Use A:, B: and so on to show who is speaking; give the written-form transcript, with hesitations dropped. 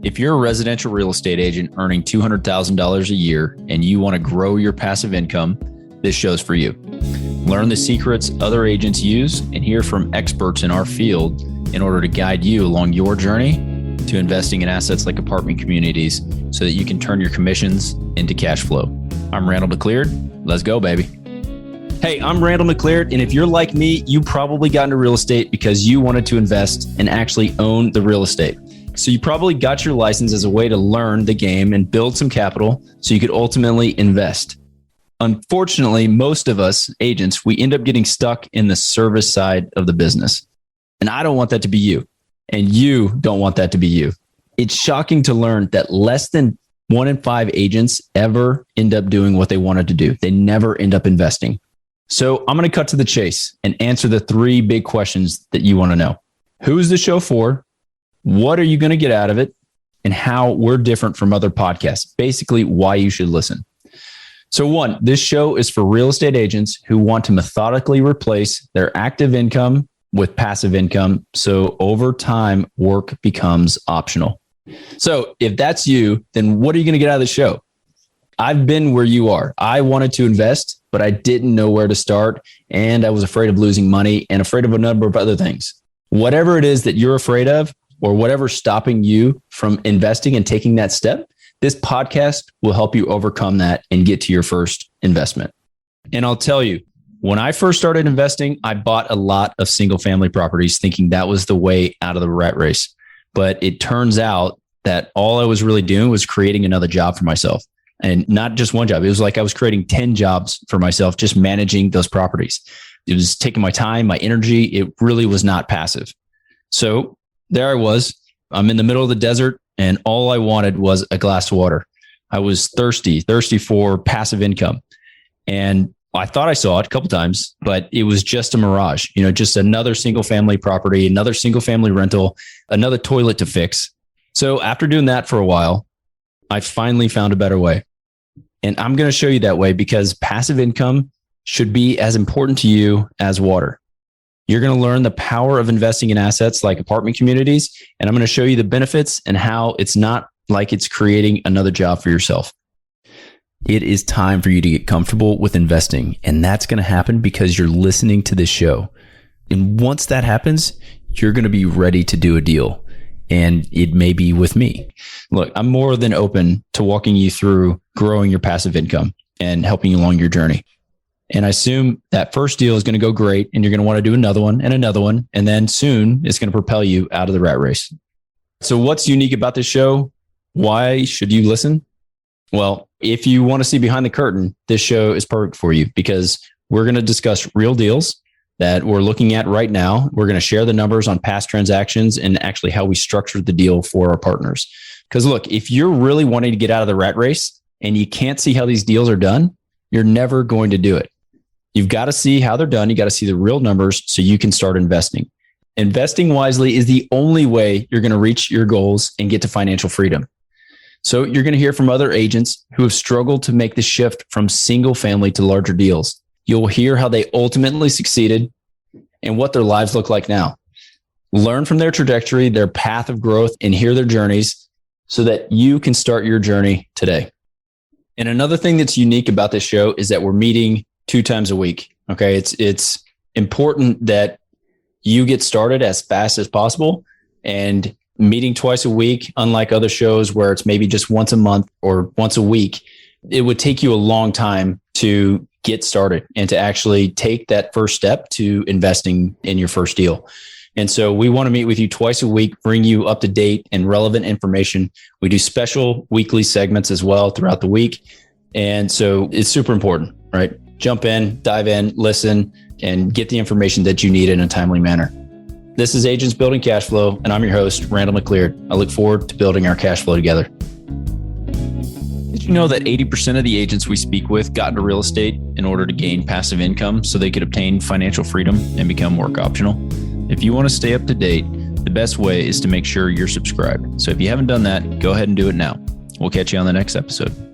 A: If you're a residential real estate agent earning $200,000 a year and you want to grow your passive income, this show's for you. Learn the secrets other agents use and hear from experts in our field in order to guide you along your journey to investing in assets like apartment communities so that you can turn your commissions into cash flow. I'm Randall McCleard. Let's go, baby. Hey, I'm Randall McCleard, and if you're like me, you probably got into real estate because you wanted to invest and actually own the real estate. So you probably got your license as a way to learn the game and build some capital so you could ultimately invest. Unfortunately, most of us agents, we end up getting stuck in the service side of the business. And I don't want that to be you. And you don't want that to be you. It's shocking to learn that less than 1 in 5 agents ever end up doing what they wanted to do. They never end up investing. So I'm going to cut to the chase and answer the 3 big questions that you want to know. Who is the show for? What are you going to get out of it? And how we're different from other podcasts. Basically, why you should listen. So 1, this show is for real estate agents who want to methodically replace their active income with passive income. So over time, work becomes optional. So if that's you, then what are you going to get out of the show? I've been where you are. I wanted to invest, but I didn't know where to start. And I was afraid of losing money and afraid of a number of other things. Whatever it is that you're afraid of, or whatever's stopping you from investing and taking that step, this podcast will help you overcome that and get to your first investment. And I'll tell you, when I first started investing, I bought a lot of single family properties thinking that was the way out of the rat race. But it turns out that all I was really doing was creating another job for myself. And not just one job. It was like I was creating 10 jobs for myself, just managing those properties. It was taking my time, my energy. It really was not passive. So there I was. I'm in the middle of the desert, and all I wanted was a glass of water. I was thirsty for passive income. And I thought I saw it a couple times, but it was just a mirage, just another single family property, another single family rental, another toilet to fix. So after doing that for a while, I finally found a better way. And I'm going to show you that way because passive income should be as important to you as water. You're going to learn the power of investing in assets like apartment communities. And I'm going to show you the benefits and how it's not like it's creating another job for yourself. It is time for you to get comfortable with investing. And that's going to happen because you're listening to this show. And once that happens, you're going to be ready to do a deal. And it may be with me. Look, I'm more than open to walking you through growing your passive income and helping you along your journey. And I assume that first deal is going to go great and you're going to want to do another one. And then soon it's going to propel you out of the rat race. So what's unique about this show? Why should you listen? Well, if you want to see behind the curtain, this show is perfect for you because we're going to discuss real deals that we're looking at right now. We're going to share the numbers on past transactions and actually how we structured the deal for our partners. Because look, if you're really wanting to get out of the rat race and you can't see how these deals are done, you're never going to do it. You've got to see how they're done. You got to see the real numbers so you can start investing. Investing wisely is the only way you're going to reach your goals and get to financial freedom. So you're going to hear from other agents who have struggled to make the shift from single family to larger deals. You'll hear how they ultimately succeeded and what their lives look like now. Learn from their trajectory, their path of growth, and hear their journeys so that you can start your journey today. And another thing that's unique about this show is that we're meeting 2 times a week. Okay. It's important that you get started as fast as possible, and meeting twice a week, unlike other shows where it's maybe just once a month or once a week, it would take you a long time to get started and to actually take that first step to investing in your first deal. And so we want to meet with you twice a week, bring you up to date and relevant information. We do special weekly segments as well throughout the week. And so it's super important, right? Jump in, dive in, listen, and get the information that you need in a timely manner. This is Agents Building Cashflow, and I'm your host, Randall McCleard. I look forward to building our cash flow together. Did you know that 80% of the agents we speak with got into real estate in order to gain passive income so they could obtain financial freedom and become work optional? If you want to stay up to date, the best way is to make sure you're subscribed. So if you haven't done that, go ahead and do it now. We'll catch you on the next episode.